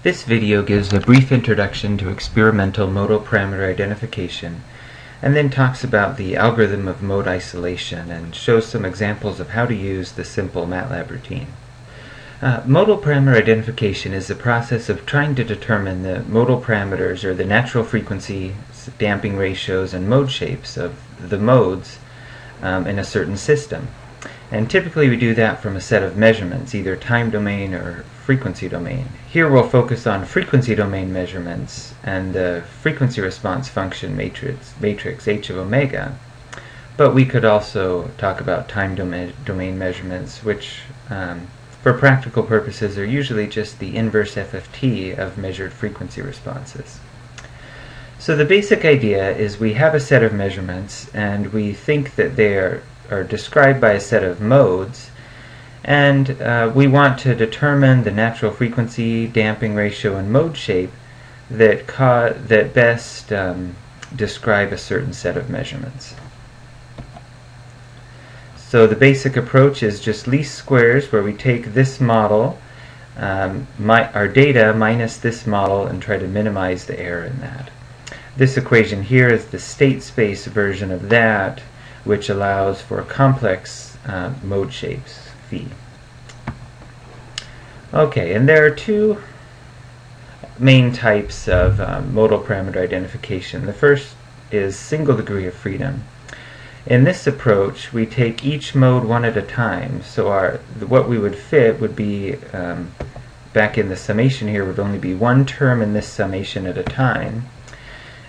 This video gives a brief introduction to experimental modal parameter identification, and then talks about the algorithm of mode isolation and shows some examples of how to use the simple MATLAB routine. Modal parameter identification is the process of trying to determine the modal parameters, or the natural frequency, damping ratios, and mode shapes of the modes in a certain system. And typically we do that from a set of measurements, either time domain or frequency domain. Here we'll focus on frequency domain measurements and the frequency response function matrix h of omega, but we could also talk about time domain measurements, which for practical purposes are usually just the inverse FFT of measured frequency responses. So the basic idea is we have a set of measurements and we think that they are described by a set of modes, and we want to determine the natural frequency, damping ratio, and mode shape that best describe a certain set of measurements. So the basic approach is just least squares, where we take this model, our data minus this model, and try to minimize the error in that. This equation here is the state space version of that, which allows for complex mode shapes, phi. Okay, and there are two main types of modal parameter identification. The first is single degree of freedom. In this approach, we take each mode one at a time. So what we would fit would be, back in the summation here, would only be one term in this summation at a time.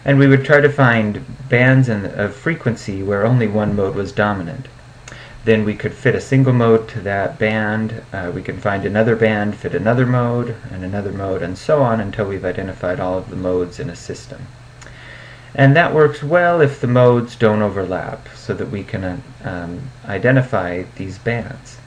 And we would try to find bands of frequency where only one mode was dominant. Then we could fit a single mode to that band. We can find another band, fit another mode, and so on until we've identified all of the modes in a system. And that works well if the modes don't overlap, so that we can identify these bands.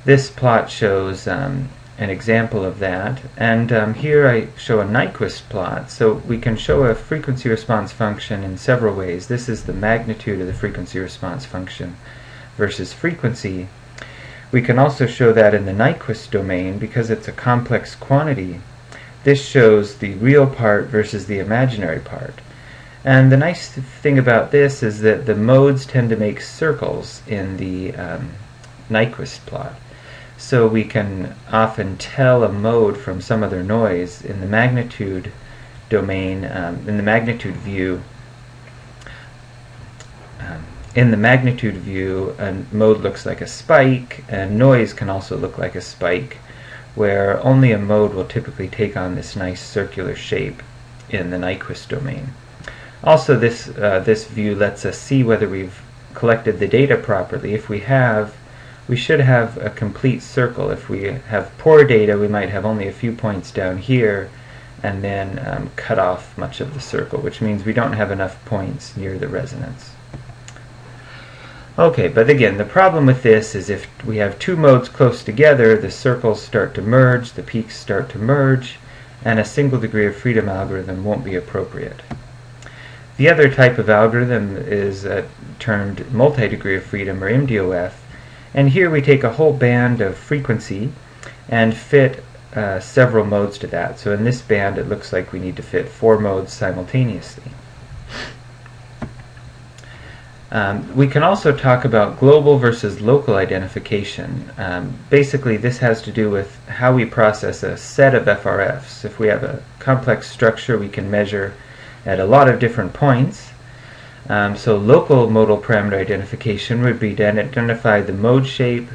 This plot shows an example of that, and here I show a Nyquist plot. So we can show a frequency response function in several ways. This is the magnitude of the frequency response function versus frequency. We can also show that in the Nyquist domain, because it's a complex quantity. This shows the real part versus the imaginary part. And the nice thing about this is that the modes tend to make circles in the Nyquist plot. So we can often tell a mode from some other noise. In the magnitude domain, in the magnitude view, a mode looks like a spike, and noise can also look like a spike, where only a mode will typically take on this nice circular shape in the Nyquist domain. Also, this view lets us see whether we've collected the data properly. If we have, we should have a complete circle. If we have poor data, we might have only a few points down here and then cut off much of the circle, which means we don't have enough points near the resonance. Okay, but again, the problem with this is if we have two modes close together, the circles start to merge, the peaks start to merge, and a single degree of freedom algorithm won't be appropriate. The other type of algorithm is termed multi-degree of freedom, or MDOF. And here we take a whole band of frequency and fit several modes to that. So in this band it looks like we need to fit 4 modes simultaneously. We can also talk about global versus local identification. Basically this has to do with how we process a set of FRFs. If we have a complex structure, we can measure at a lot of different points. So local modal parameter identification would be to identify the mode shape,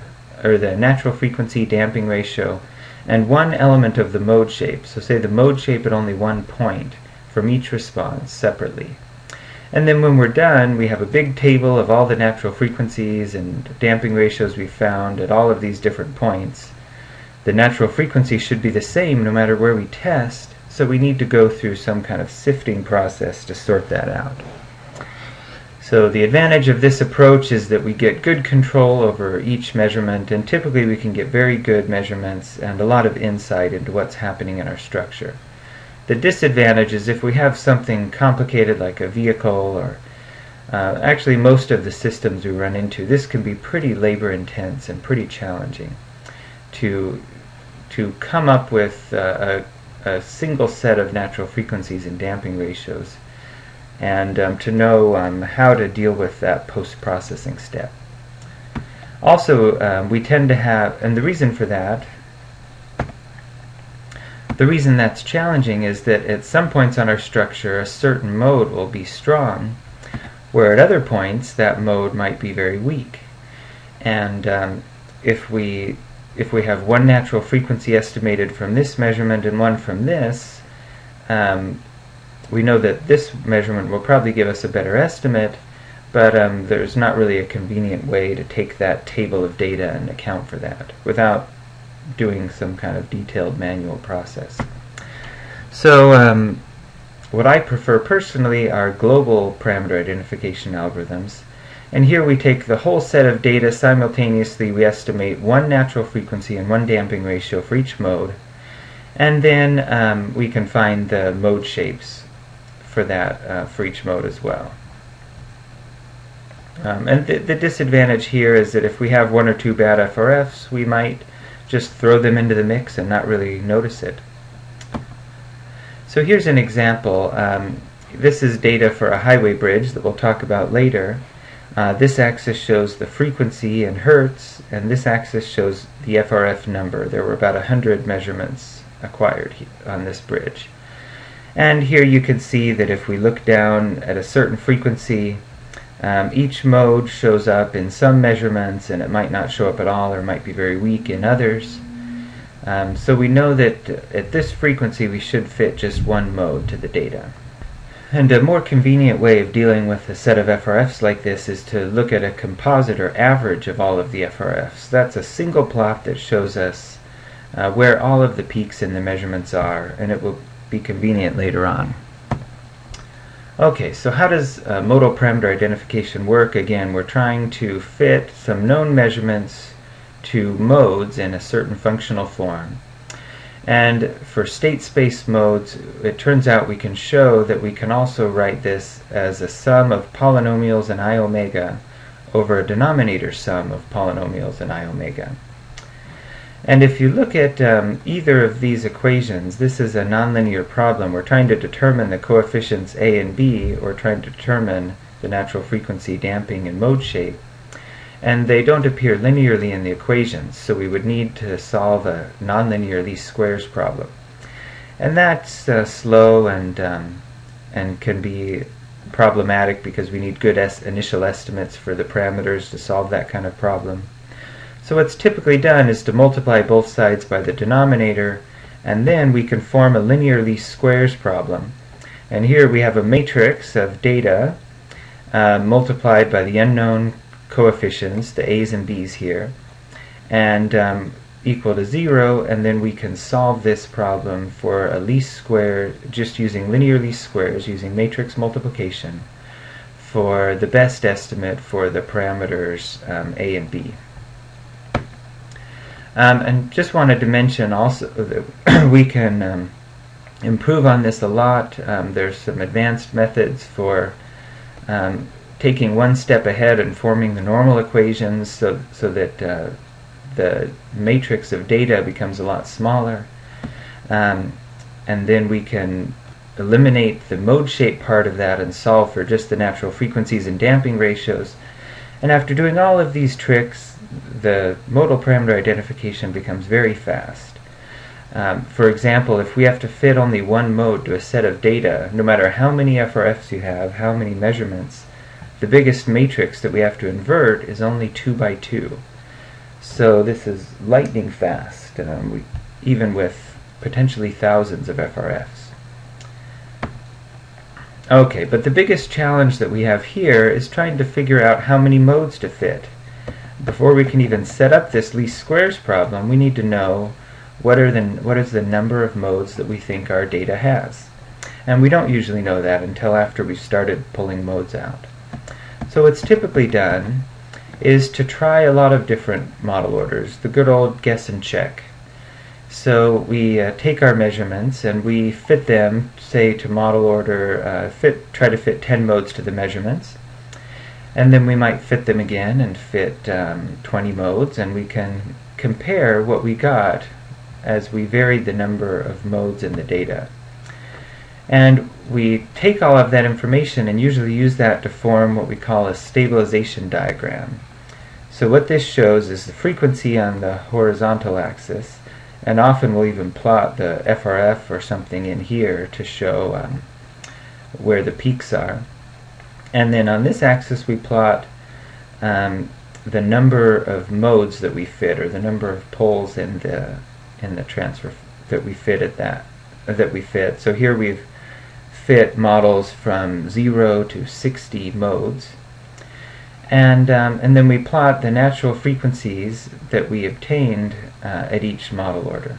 or the natural frequency, damping ratio, and one element of the mode shape. So say the mode shape at only one point from each response separately. And then when we're done, we have a big table of all the natural frequencies and damping ratios we found at all of these different points. The natural frequency should be the same no matter where we test, so we need to go through some kind of sifting process to sort that out. So the advantage of this approach is that we get good control over each measurement, and typically we can get very good measurements and a lot of insight into what's happening in our structure. The disadvantage is if we have something complicated like a vehicle, or actually most of the systems we run into, this can be pretty labor intense and pretty challenging to come up with a a single set of natural frequencies and damping ratios, and to know how to deal with that post-processing step. Also, we tend to have, and the reason for that, the reason that's challenging is that at some points on our structure a certain mode will be strong, where at other points that mode might be very weak. And if we have one natural frequency estimated from this measurement and one from this, we know that this measurement will probably give us a better estimate, but there's not really a convenient way to take that table of data and account for that without doing some kind of detailed manual process. So what I prefer personally are global parameter identification algorithms. And here we take the whole set of data simultaneously. We estimate one natural frequency and one damping ratio for each mode. And then we can find the mode shapes for that for each mode as well. And the disadvantage here is that if we have one or two bad FRFs, we might just throw them into the mix and not really notice it. So here's an example. This is data for a highway bridge that we'll talk about later. This axis shows the frequency in hertz, and this axis shows the FRF number. There were about 100 measurements acquired on this bridge. And here you can see that if we look down at a certain frequency, each mode shows up in some measurements, and it might not show up at all or might be very weak in others. So we know that at this frequency we should fit just one mode to the data. And a more convenient way of dealing with a set of FRFs like this is to look at a composite or average of all of the FRFs. That's a single plot that shows us where all of the peaks in the measurements are, and it will be convenient later on. Okay, so how does modal parameter identification work? Again, we're trying to fit some known measurements to modes in a certain functional form. And for state space modes, it turns out we can show that we can also write this as a sum of polynomials in I omega over a denominator sum of polynomials in I omega. And if you look at either of these equations, this is a nonlinear problem. We're trying to determine the coefficients A and B, or trying to determine the natural frequency, damping, and mode shape. And they don't appear linearly in the equations, so we would need to solve a nonlinear least squares problem. And that's slow and can be problematic because we need good initial estimates for the parameters to solve that kind of problem. So what's typically done is to multiply both sides by the denominator, and then we can form a linear least squares problem. And here we have a matrix of data multiplied by the unknown coefficients, the A's and B's here, and equal to 0, and then we can solve this problem for a least square just using linear least squares, using matrix multiplication, for the best estimate for the parameters A and B. And just wanted to mention also that we can improve on this a lot. There's some advanced methods for taking one step ahead and forming the normal equations so that the matrix of data becomes a lot smaller. And then we can eliminate the mode shape part of that and solve for just the natural frequencies and damping ratios. And after doing all of these tricks, the modal parameter identification becomes very fast. For example, if we have to fit only one mode to a set of data, no matter how many FRFs you have, how many measurements, the biggest matrix that we have to invert is only 2 by 2. So this is lightning fast, even with potentially thousands of FRFs. Okay, but the biggest challenge that we have here is trying to figure out how many modes to fit. Before we can even set up this least squares problem, we need to know what is the number of modes that we think our data has. And we don't usually know that until after we've started pulling modes out. So what's typically done is to try a lot of different model orders, the good old guess and check. So we take our measurements and we fit them, say, to model order, try to fit 10 modes to the measurements. And then we might fit them again and fit 20 modes, and we can compare what we got as we varied the number of modes in the data. And we take all of that information and usually use that to form what we call a stabilization diagram. So what this shows is the frequency on the horizontal axis, and often we'll even plot the FRF or something in here to show where the peaks are. And then on this axis we plot the number of modes that we fit, or the number of poles in the transfer that we fit. So here we've fit models from 0 to 60 modes, and then we plot the natural frequencies that we obtained at each model order.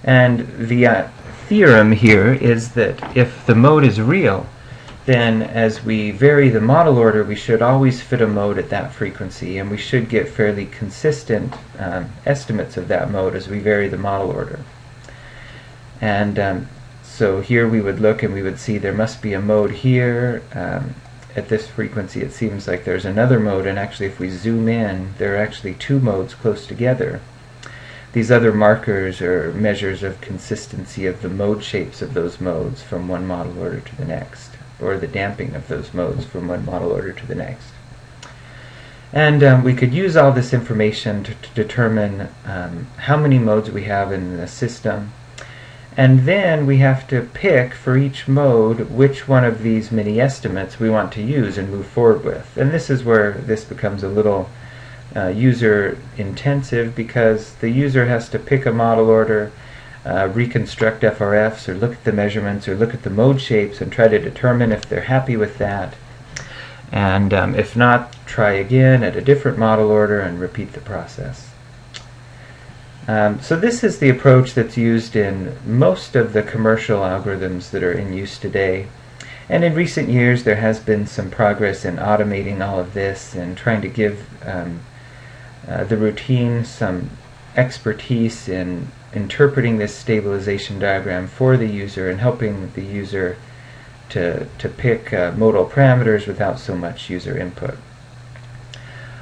And the theorem here is that if the mode is real, then as we vary the model order, we should always fit a mode at that frequency, and we should get fairly consistent estimates of that mode as we vary the model order. And so here we would look and we would see there must be a mode here. At this frequency it seems like there's another mode, and actually if we zoom in, there are actually two modes close together. These other markers are measures of consistency of the mode shapes of those modes from one model order to the next, or the damping of those modes from one model order to the next. And we could use all this information to determine how many modes we have in the system. And then we have to pick for each mode which one of these mini estimates we want to use and move forward with. And this is where this becomes a little user intensive, because the user has to pick a model order, reconstruct FRFs, or look at the measurements, or look at the mode shapes and try to determine if they're happy with that. And if not, try again at a different model order and repeat the process. So this is the approach that's used in most of the commercial algorithms that are in use today. And in recent years there has been some progress in automating all of this and trying to give the routine some expertise in interpreting this stabilization diagram for the user and helping the user to pick modal parameters without so much user input.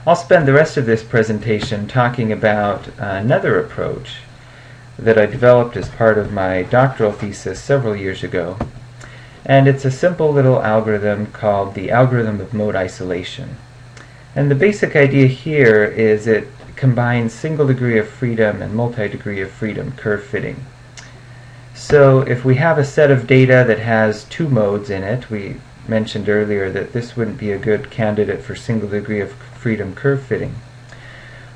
I'll spend the rest of this presentation talking about another approach that I developed as part of my doctoral thesis several years ago. And it's a simple little algorithm called the algorithm of mode isolation. And the basic idea here is it combines single degree of freedom and multi-degree of freedom curve fitting. So if we have a set of data that has two modes in it, we mentioned earlier that this wouldn't be a good candidate for single degree of freedom curve fitting.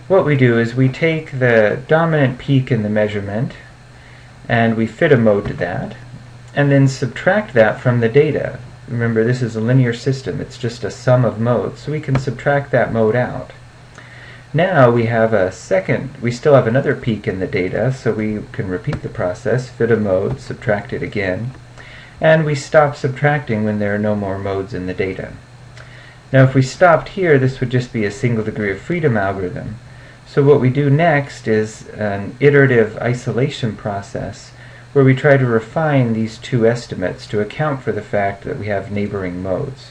What we do is we take the dominant peak in the measurement and we fit a mode to that, and then subtract that from the data. Remember, this is a linear system, it's just a sum of modes, so we can subtract that mode out. Now we have we still have another peak in the data, so we can repeat the process, fit a mode, subtract it again, and we stop subtracting when there are no more modes in the data. Now if we stopped here, this would just be a single degree of freedom algorithm. So what we do next is an iterative isolation process where we try to refine these two estimates to account for the fact that we have neighboring modes.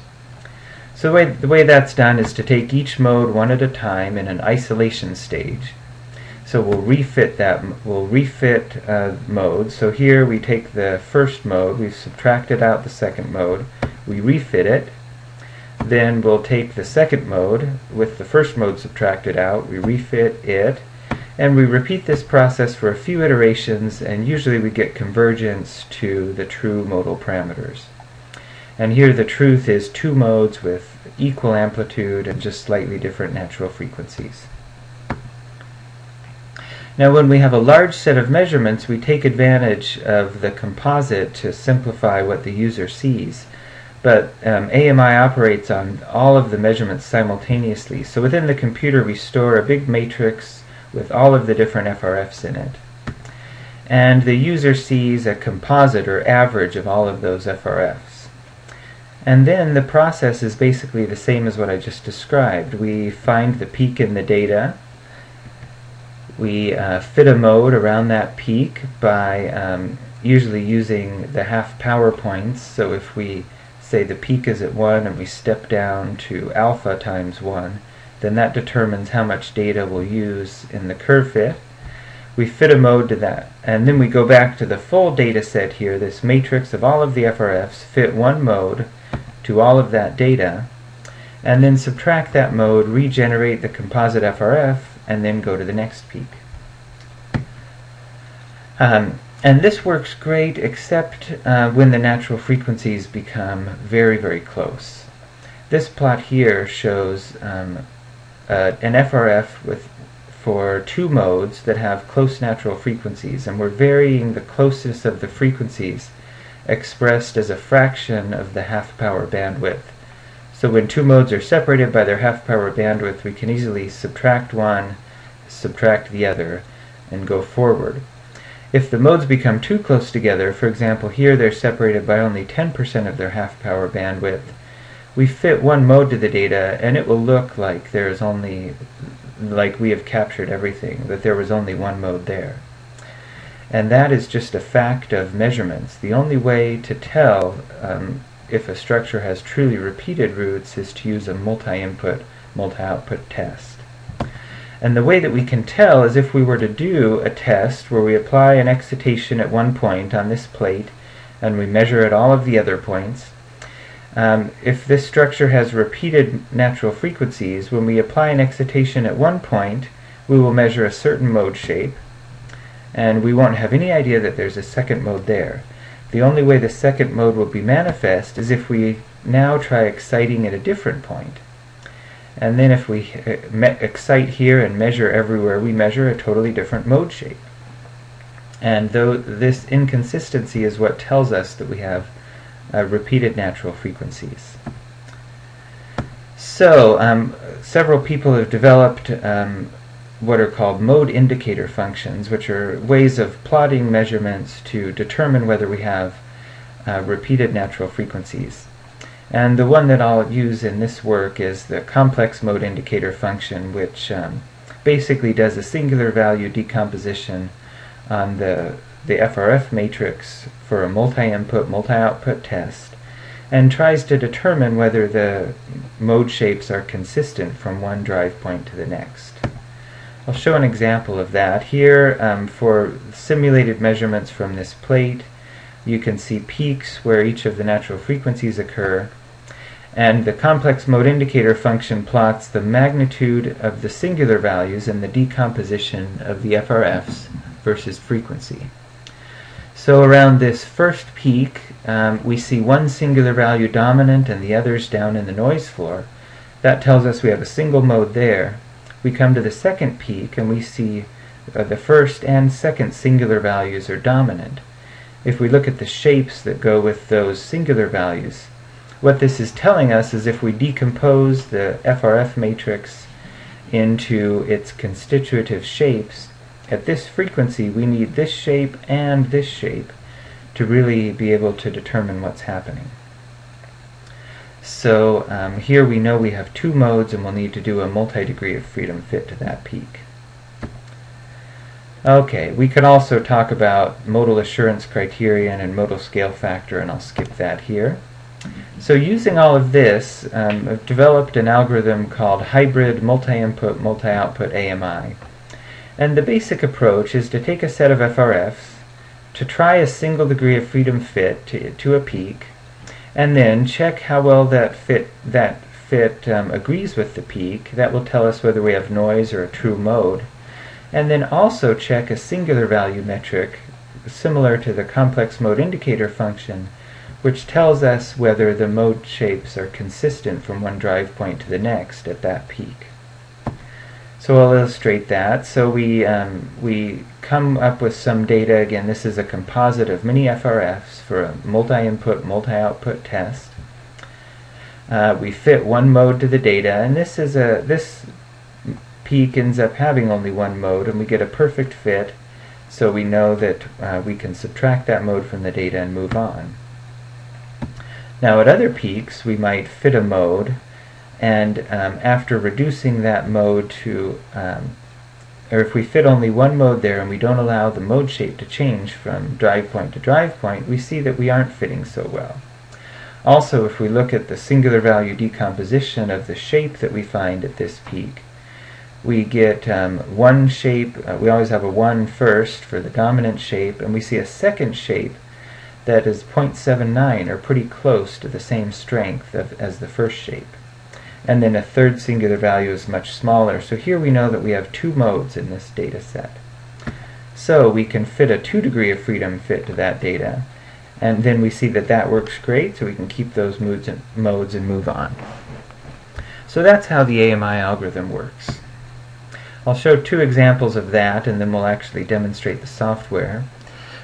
So the way that's done is to take each mode one at a time in an isolation stage. So we'll refit modes. So here we take the first mode, we've subtracted out the second mode, we refit it. Then we'll take the second mode with the first mode subtracted out, we refit it, and we repeat this process for a few iterations, and usually we get convergence to the true modal parameters. And here the truth is two modes with equal amplitude and just slightly different natural frequencies. Now when we have a large set of measurements, we take advantage of the composite to simplify what the user sees. But AMI operates on all of the measurements simultaneously. So within the computer we store a big matrix with all of the different FRFs in it. And the user sees a composite or average of all of those FRFs. And then the process is basically the same as what I just described. We find the peak in the data. We fit a mode around that peak by usually using the half power points. So if we say the peak is at 1 and we step down to alpha times 1, then that determines how much data we'll use in the curve fit. We fit a mode to that, and then we go back to the full data set here, this matrix of all of the FRFs, fit one mode to all of that data, and then subtract that mode, regenerate the composite FRF, and then go to the next peak. And this works great except when the natural frequencies become very, very close. This plot here shows an FRF for two modes that have close natural frequencies, and we're varying the closeness of the frequencies expressed as a fraction of the half-power bandwidth. So when two modes are separated by their half-power bandwidth, we can easily subtract one, subtract the other, and go forward. If the modes become too close together, for example here they're separated by only 10% of their half-power bandwidth, we fit one mode to the data and it will look like there's only, like we have captured everything, that there was only one mode there. And that is just a fact of measurements. The only way to tell if a structure has truly repeated roots is to use a multi-input, multi-output test. And the way that we can tell is if we were to do a test where we apply an excitation at one point on this plate and we measure at all of the other points. If this structure has repeated natural frequencies, when we apply an excitation at one point, we will measure a certain mode shape, and we won't have any idea that there's a second mode there. The only way the second mode will be manifest is if we now try exciting at a different point. And then if we excite here and measure everywhere, we measure a totally different mode shape. And though this inconsistency is what tells us that we have repeated natural frequencies. So several people have developed what are called mode indicator functions, which are ways of plotting measurements to determine whether we have repeated natural frequencies. And the one that I'll use in this work is the complex mode indicator function, which basically does a singular value decomposition on the FRF matrix for a multi-input, multi-output test, and tries to determine whether the mode shapes are consistent from one drive point to the next. I'll show an example of that. Here, for simulated measurements from this plate, you can see peaks where each of the natural frequencies occur, and the complex mode indicator function plots the magnitude of the singular values and the decomposition of the FRFs versus frequency. So around this first peak, we see one singular value dominant and the others down in the noise floor. That tells us we have a single mode there. We come to the second peak and we see the first and second singular values are dominant. If we look at the shapes that go with those singular values, what this is telling us is if we decompose the FRF matrix into its constitutive shapes, at this frequency we need this shape and this shape to really be able to determine what's happening. So here we know we have two modes and we'll need to do a multi-degree of freedom fit to that peak. Okay, we can also talk about modal assurance criterion and modal scale factor, and I'll skip that here. So using all of this, I've developed an algorithm called hybrid multi-input, multi-output AMI. And the basic approach is to take a set of FRFs, to try a single degree of freedom fit to a peak, and then check how well that fit agrees with the peak. That will tell us whether we have noise or a true mode. And then also check a singular value metric similar to the complex mode indicator function, which tells us whether the mode shapes are consistent from one drive point to the next at that peak. So I'll illustrate that. So we come up with some data. Again, this is a composite of many FRFs for a multi-input, multi-output test. We fit one mode to the data, and this peak ends up having only one mode, and we get a perfect fit, so we know that we can subtract that mode from the data and move on. Now at other peaks we might fit a mode, and after reducing that mode to, or if we fit only one mode there and we don't allow the mode shape to change from drive point to drive point, we see that we aren't fitting so well. Also, if we look at the singular value decomposition of the shape that we find at this peak, we get one shape. We always have a 1 first for the dominant shape, and we see a second shape that is 0.79, or pretty close to the same strength as the first shape. And then a third singular value is much smaller. So here we know that we have 2 modes in this data set. So we can fit a 2 degree of freedom fit to that data, and then we see that that works great, so we can keep those modes and move on. So that's how the AMI algorithm works. I'll show 2 examples of that, and then we'll actually demonstrate the software.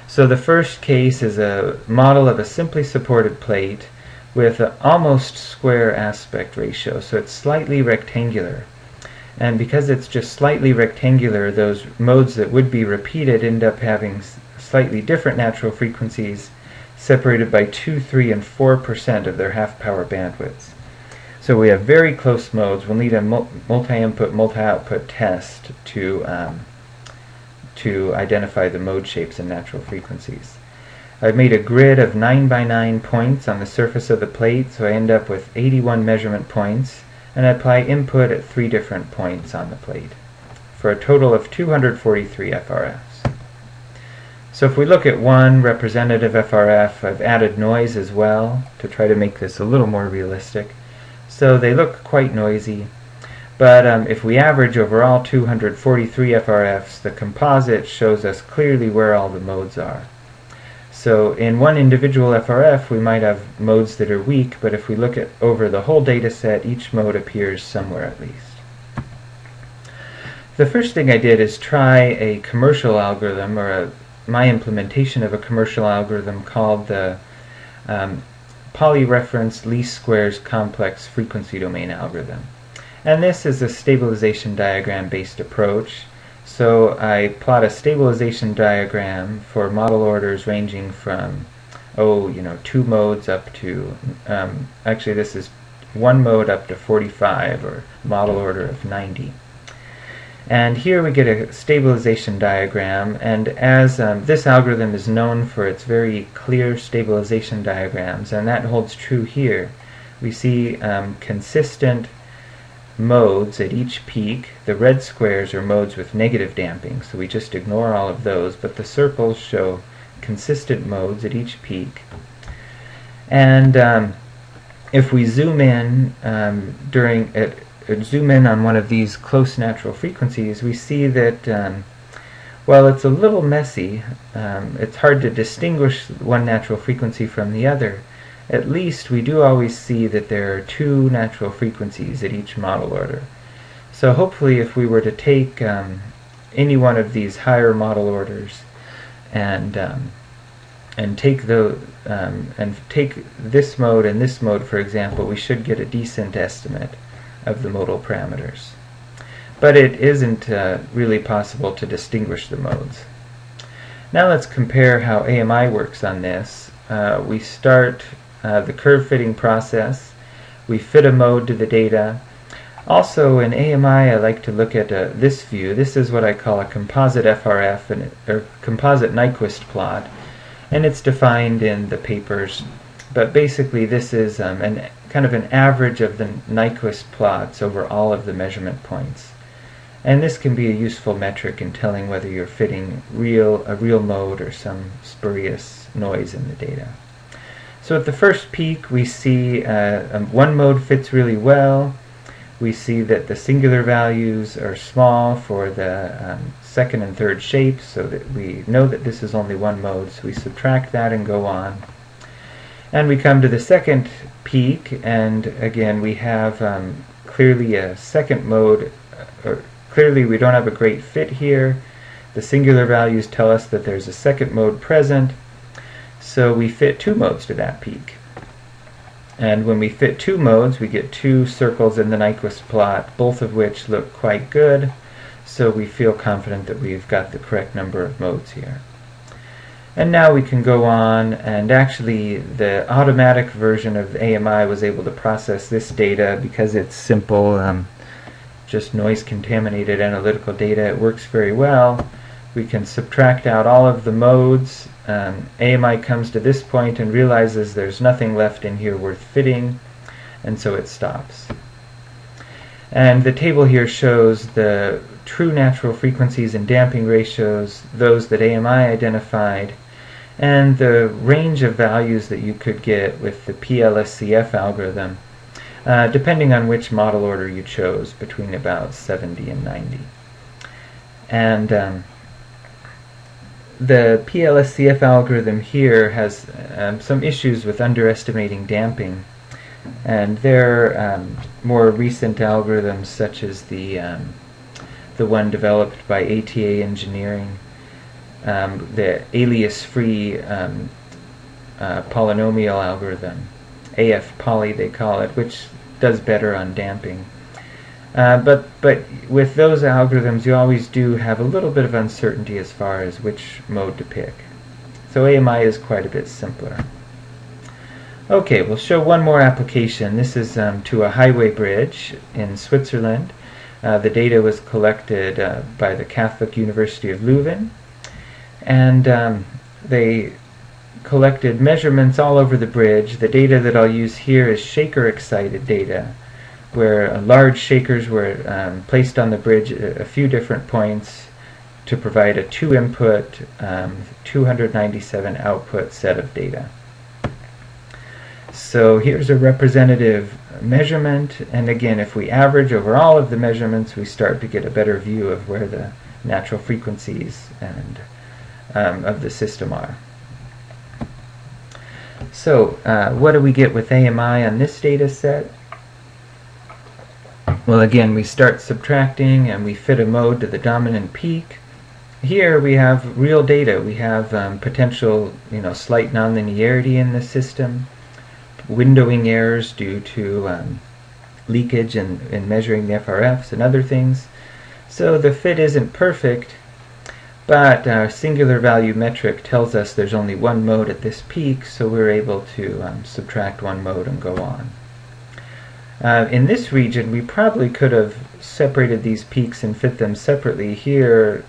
So the first case is a model of a simply supported plate with an almost square aspect ratio, so it's slightly rectangular. And because it's just slightly rectangular, those modes that would be repeated end up having slightly different natural frequencies, separated by 2, 3, and 4% of their half-power bandwidths. So we have very close modes. We'll need a multi-input, multi-output test to identify the mode shapes and natural frequencies. I've made a grid of 9 by 9 points on the surface of the plate, so I end up with 81 measurement points, and I apply input at 3 different points on the plate, for a total of 243 FRFs. So if we look at one representative FRF, I've added noise as well to try to make this a little more realistic. So they look quite noisy. But if we average over all 243 FRFs, the composite shows us clearly where all the modes are. So in one individual FRF, we might have modes that are weak, but if we look at over the whole data set, each mode appears somewhere at least. The first thing I did is try a commercial algorithm, or my implementation of a commercial algorithm called the polyreference least squares complex frequency domain algorithm. And this is a stabilization diagram based approach. So I plot a stabilization diagram for model orders ranging from 2 modes up to actually this is 1 mode up to 45, or model order of 90. And here we get a stabilization diagram, and as this algorithm is known for its very clear stabilization diagrams, and that holds true here, we see consistent modes at each peak. The red squares are modes with negative damping, so we just ignore all of those, but the circles show consistent modes at each peak. And if we zoom in zoom in on one of these close natural frequencies, we see that while it's a little messy, it's hard to distinguish one natural frequency from the other, at least we do always see that there are 2 natural frequencies at each model order. So hopefully if we were to take any one of these higher model orders and take this mode and this mode, for example, we should get a decent estimate of the modal parameters. But it isn't really possible to distinguish the modes. Now let's compare how AMI works on this. We start the curve fitting process. We fit a mode to the data. Also in AMI I like to look at this view. This is what I call a composite FRF, or composite Nyquist plot, and it's defined in the papers. But basically this is kind of an average of the Nyquist plots over all of the measurement points. And this can be a useful metric in telling whether you're fitting a real mode or some spurious noise in the data. So at the first peak we see one mode fits really well. We see that the singular values are small for the second and third shapes, so that we know that this is only one mode, so we subtract that and go on. And we come to the second peak, and again we have clearly a second mode, or clearly we don't have a great fit here. The singular values tell us that there's a second mode present, so we fit 2 modes to that peak. And when we fit 2 modes, we get 2 circles in the Nyquist plot, both of which look quite good, so we feel confident that we've got the correct number of modes here. And now we can go on, and actually the automatic version of AMI was able to process this data because it's simple, just noise contaminated analytical data. It works very well. We can subtract out all of the modes. AMI comes to this point and realizes there's nothing left in here worth fitting, and so it stops. And the table here shows the true natural frequencies and damping ratios, those that AMI identified, and the range of values that you could get with the PLSCF algorithm, depending on which model order you chose, between about 70 and 90. And the PLSCF algorithm here has some issues with underestimating damping, and there are more recent algorithms, such as the one developed by ATA Engineering, the alias-free polynomial algorithm, AF-poly they call it, which does better on damping. But with those algorithms, you always do have a little bit of uncertainty as far as which mode to pick. So AMI is quite a bit simpler. Okay, we'll show one more application. This is to a highway bridge in Switzerland. The data was collected by the Catholic University of Leuven, and they collected measurements all over the bridge. The data that I'll use here is shaker-excited data, where large shakers were placed on the bridge at a few different points to provide a 2-input, 297 output set of data. So here's a representative measurement, and again, if we average over all of the measurements, we start to get a better view of where the natural frequencies and of the system are. So what do we get with AMI on this data set? Well, again, we start subtracting and we fit a mode to the dominant peak. Here we have real data. We have potential, slight nonlinearity in the system, windowing errors due to leakage in measuring the FRFs and other things. So the fit isn't perfect, but our singular value metric tells us there's only one mode at this peak, so we're able to subtract one mode and go on. In this region, we probably could have separated these peaks and fit them separately. Here,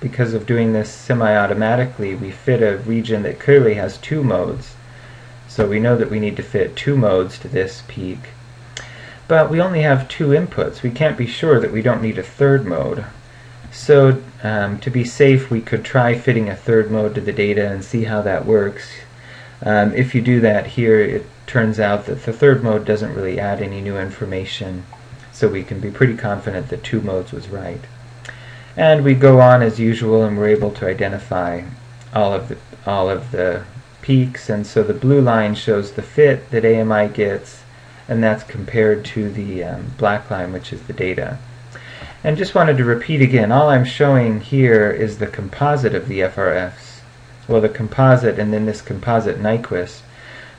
because of doing this semi-automatically, we fit a region that clearly has two modes. So we know that we need to fit two modes to this peak. But we only have two inputs. We can't be sure that we don't need a third mode. So to be safe, we could try fitting a third mode to the data and see how that works. If you do that here, it turns out that the third mode doesn't really add any new information, so we can be pretty confident that two modes was right. And we go on as usual, and we're able to identify all of the peaks, and so the blue line shows the fit that AMI gets, and that's compared to the black line, which is the data. And just wanted to repeat again, all I'm showing here is the composite of the FRFs. Well, the composite and then this composite Nyquist.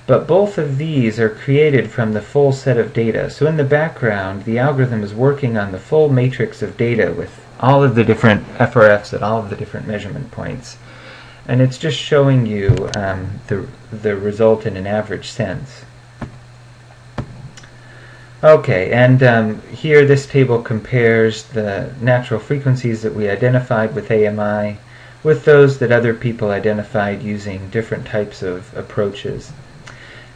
But both of these are created from the full set of data. So in the background, the algorithm is working on the full matrix of data with all of the different FRFs at all of the different measurement points. And it's just showing you the result in an average sense. Okay, and here this table compares the natural frequencies that we identified with AMI with those that other people identified using different types of approaches.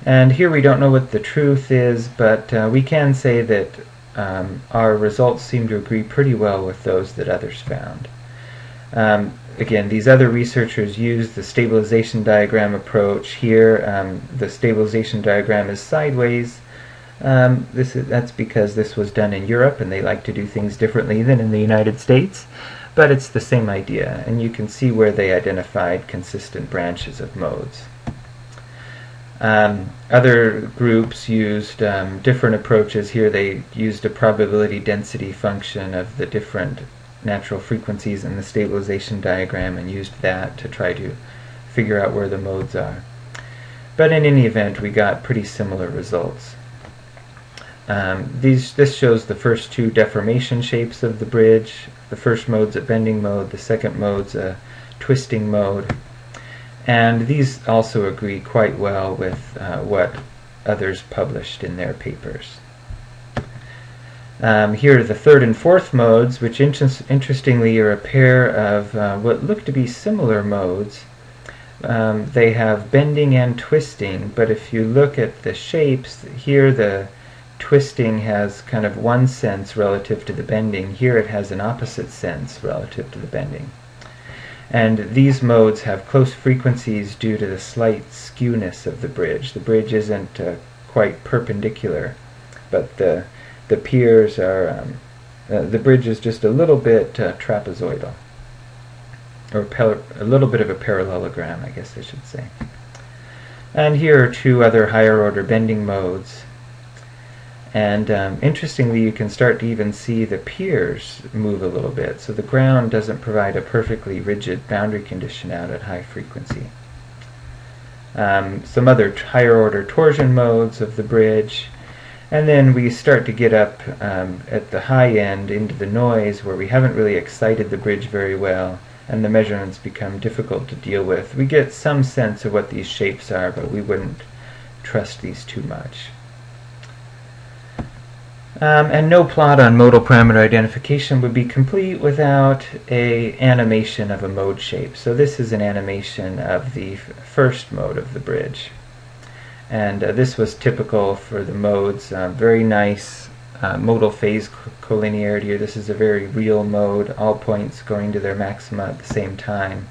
And here we don't know what the truth is, but we can say that our results seem to agree pretty well with those that others found. Again, these other researchers used the stabilization diagram approach. Here, the stabilization diagram is sideways. That's because this was done in Europe, and they like to do things differently than in the United States. But it's the same idea, and you can see where they identified consistent branches of modes. Other groups used different approaches. Here they used a probability density function of the different natural frequencies in the stabilization diagram and used that to try to figure out where the modes are. But in any event, we got pretty similar results. This shows the first two deformation shapes of the bridge. The first mode's a bending mode, the second mode's a twisting mode. And these also agree quite well with what others published in their papers. Here are the third and fourth modes, which interestingly are a pair of what look to be similar modes. They have bending and twisting, but if you look at the shapes, here the twisting has kind of one sense relative to the bending. Here it has an opposite sense relative to the bending. And these modes have close frequencies due to the slight skewness of the bridge. The bridge isn't quite perpendicular, but the piers are, the bridge is just a little bit trapezoidal, or a little bit of a parallelogram, I guess I should say. And here are two other higher order bending modes. And interestingly, you can start to even see the piers move a little bit. So the ground doesn't provide a perfectly rigid boundary condition out at high frequency. Some other higher order torsion modes of the bridge. And then we start to get up at the high end into the noise, where we haven't really excited the bridge very well, and the measurements become difficult to deal with. We get some sense of what these shapes are, but we wouldn't trust these too much. And no plot on modal parameter identification would be complete without an animation of a mode shape. So this is an animation of the first mode of the bridge. And this was typical for the modes. Very nice modal phase collinearity here. This is a very real mode, all points going to their maxima at the same time.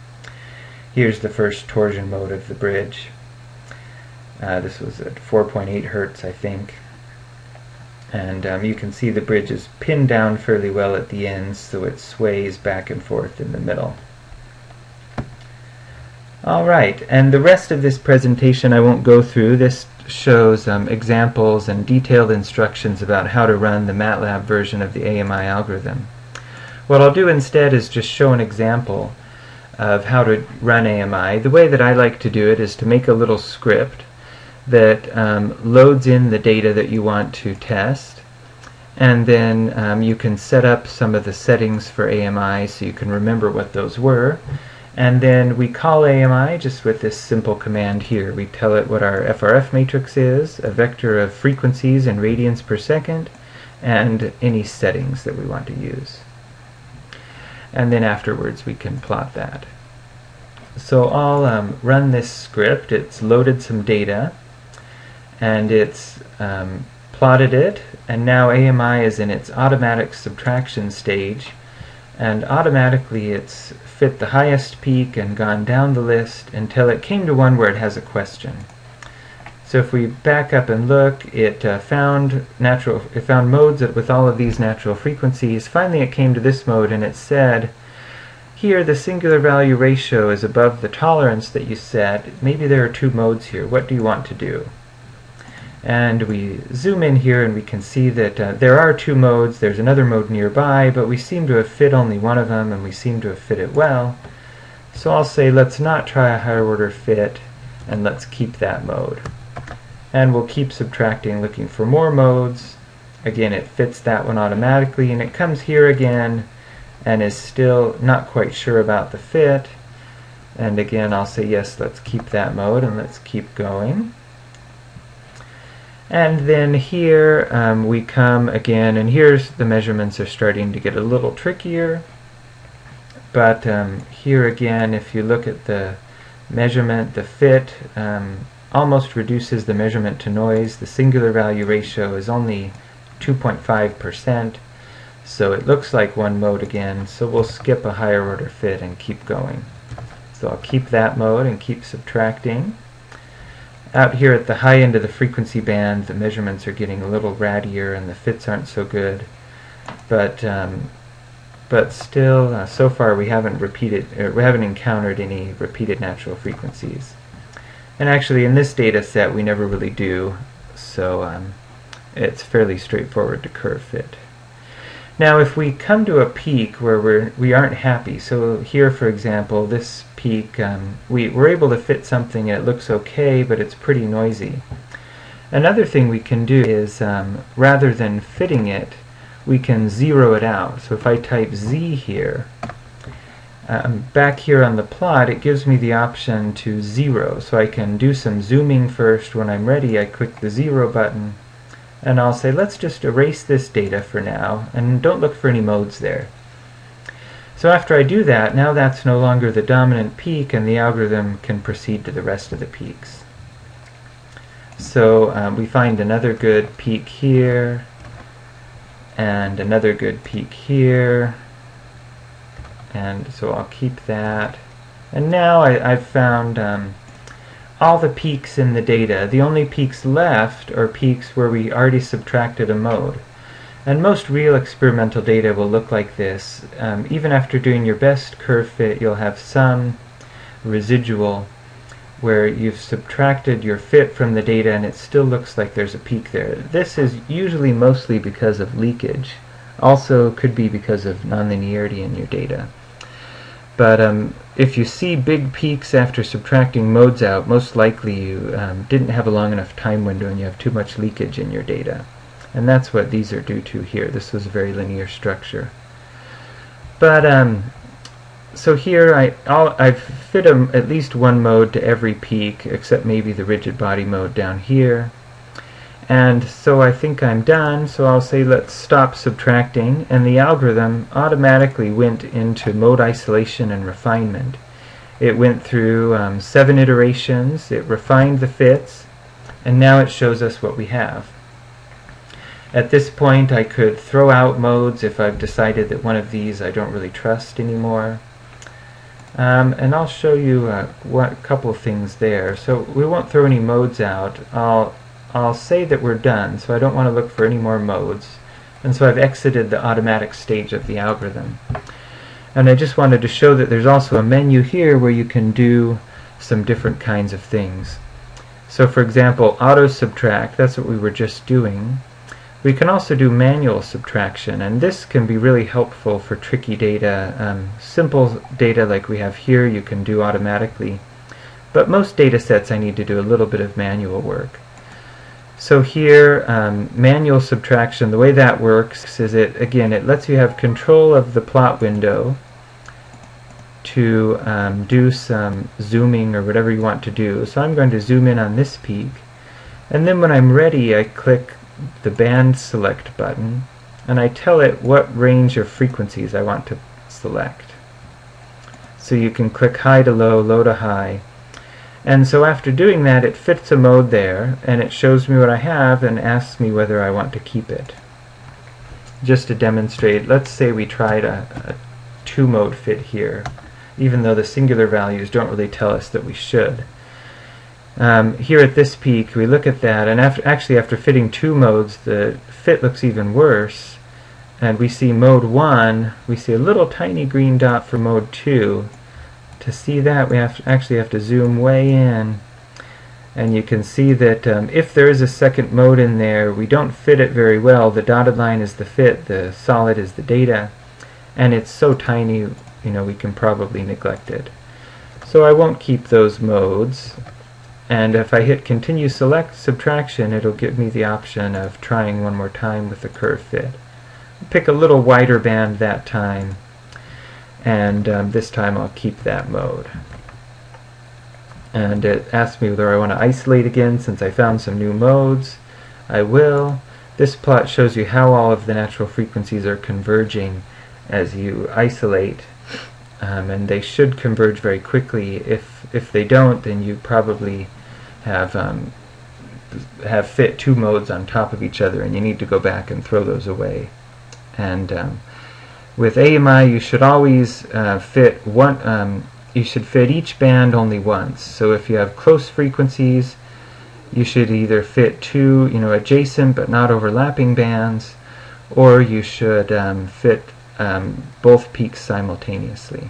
Here's the first torsion mode of the bridge. This was at 4.8 Hertz, I think. And you can see the bridge is pinned down fairly well at the ends, so it sways back and forth in the middle. Alright, and the rest of this presentation I won't go through. This shows examples and detailed instructions about how to run the MATLAB version of the AMI algorithm. What I'll do instead is just show an example of how to run AMI. The way that I like to do it is to make a little script that loads in the data that you want to test, and then you can set up some of the settings for AMI so you can remember what those were. And then we call AMI just with this simple command here. We tell it what our FRF matrix is, a vector of frequencies in radians per second, and any settings that we want to use. And then afterwards we can plot that. So I'll run this script. It's loaded some data, and it's plotted it, and now AMI is in its automatic subtraction stage, and automatically it's fit the highest peak and gone down the list until it came to one where it has a question. So if we back up and look, it found modes with all of these natural frequencies. Finally it came to this mode and it said, here the singular value ratio is above the tolerance that you set. Maybe there are two modes here. What do you want to do? And we zoom in here and we can see that there are two modes. There's another mode nearby, but we seem to have fit only one of them, and we seem to have fit it well. So I'll say let's not try a higher order fit, and let's keep that mode. And we'll keep subtracting, looking for more modes. Again, it fits that one automatically, and it comes here again and is still not quite sure about the fit. And again, I'll say yes, let's keep that mode, and let's keep going. And then here we come again, and here's the measurements are starting to get a little trickier. But here again, if you look at the measurement, the fit almost reduces the measurement to noise. The singular value ratio is only 2.5%, so it looks like one mode again. So we'll skip a higher order fit and keep going. So I'll keep that mode and keep subtracting. Out here at the high end of the frequency band, the measurements are getting a little rattier and the fits aren't so good. But still, so far we haven't encountered any repeated natural frequencies. And actually, in this data set, we never really do. So it's fairly straightforward to curve fit. Now, if we come to a peak where we aren't happy, so here, for example, this peak, we're able to fit something and it looks okay, but it's pretty noisy. Another thing we can do is, rather than fitting it, we can zero it out. So if I type Z here, back here on the plot, it gives me the option to zero. So I can do some zooming first. When I'm ready, I click the zero button, and I'll say, let's just erase this data for now, and don't look for any modes there. So after I do that, now that's no longer the dominant peak, and the algorithm can proceed to the rest of the peaks. So we find another good peak here, and another good peak here, and so I'll keep that. And now I've found all the peaks in the data. The only peaks left are peaks where we already subtracted a mode. And most real experimental data will look like this. Even after doing your best curve fit, you'll have some residual where you've subtracted your fit from the data and it still looks like there's a peak there. This is usually mostly because of leakage. Also could be because of nonlinearity in your data. But if you see big peaks after subtracting modes out, most likely you didn't have a long enough time window and you have too much leakage in your data. And that's what these are due to here. This was a very linear structure. But so here I've fit at least one mode to every peak, except maybe the rigid body mode down here. And so I think I'm done, so I'll say let's stop subtracting, and the algorithm automatically went into mode isolation and refinement. It went through 7 iterations, it refined the fits, and now it shows us what we have. At this point I could throw out modes if I've decided that one of these I don't really trust anymore. And I'll show you a couple of things there. So we won't throw any modes out. I'll say that we're done, so I don't want to look for any more modes. And so I've exited the automatic stage of the algorithm. And I just wanted to show that there's also a menu here where you can do some different kinds of things. So for example, auto subtract, that's what we were just doing. We can also do manual subtraction, and this can be really helpful for tricky data. Simple data like we have here you can do automatically, but most data sets I need to do a little bit of manual work. So here, manual subtraction, the way that works is it lets you have control of the plot window to do some zooming or whatever you want to do. So I'm going to zoom in on this peak, and then when I'm ready I click the band select button and I tell it what range of frequencies I want to select. So you can click high to low, low to high, and so after doing that it fits a mode there and it shows me what I have and asks me whether I want to keep it. Just to demonstrate, let's say we tried a 2-mode fit here, even though the singular values don't really tell us that we should. Here at this peak we look at that, and after fitting 2 modes the fit looks even worse, and we see mode 1, we see a little tiny green dot for mode 2. To see that we actually have to zoom way in, and you can see that if there is a second mode in there we don't fit it very well. The dotted line is the fit, the solid is the data, and it's so tiny we can probably neglect it. So I won't keep those modes. And if I hit continue select subtraction, it'll give me the option of trying one more time with the curve fit. Pick a little wider band that time, and this time I'll keep that mode. And it asks me whether I want to isolate again since I found some new modes. I will. This plot shows you how all of the natural frequencies are converging as you isolate. And they should converge very quickly. If they don't, then you probably have fit 2 modes on top of each other, and you need to go back and throw those away. And with AMI, you should always fit one. You should fit each band only once. So if you have close frequencies, you should either fit 2, adjacent but not overlapping bands, or you should fit both peaks simultaneously.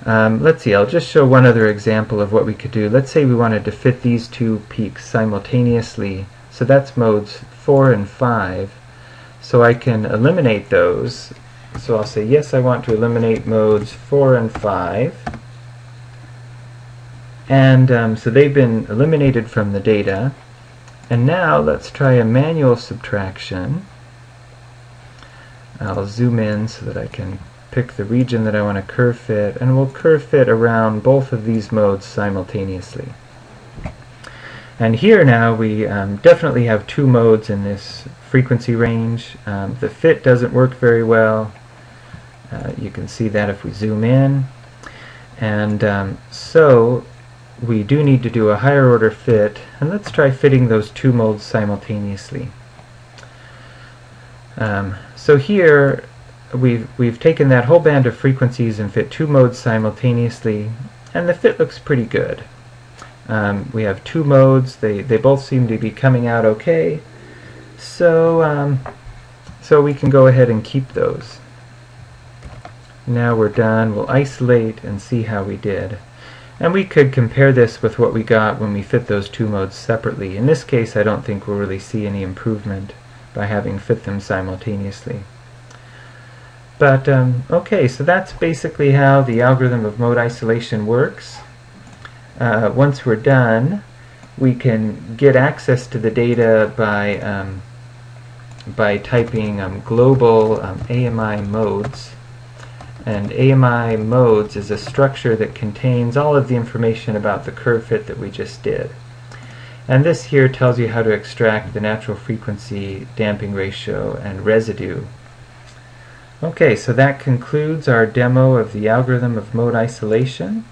Let's see, I'll just show one other example of what we could do. Let's say we wanted to fit these 2 peaks simultaneously. So that's modes 4 and 5. So I can eliminate those. So I'll say yes, I want to eliminate modes 4 and 5. And so they've been eliminated from the data. And now let's try a manual subtraction. I'll zoom in so that I can pick the region that I want to curve fit, and we'll curve fit around both of these modes simultaneously. And here now we definitely have 2 modes in this frequency range. The fit doesn't work very well. You can see that if we zoom in. And so we do need to do a higher order fit, and let's try fitting those two modes simultaneously. So here we've taken that whole band of frequencies and fit two modes simultaneously, and the fit looks pretty good. We have two modes, they both seem to be coming out okay, so we can go ahead and keep those. Now we're done, we'll isolate and see how we did. And we could compare this with what we got when we fit those two modes separately. In this case, I don't think we'll really see any improvement by having fit them simultaneously. But okay, so that's basically how the algorithm of mode isolation works. Once we're done, we can get access to the data by typing global AMI modes. And AMI modes is a structure that contains all of the information about the curve fit that we just did. And this here tells you how to extract the natural frequency, damping ratio, and residue. Okay, so that concludes our demo of the algorithm of mode isolation.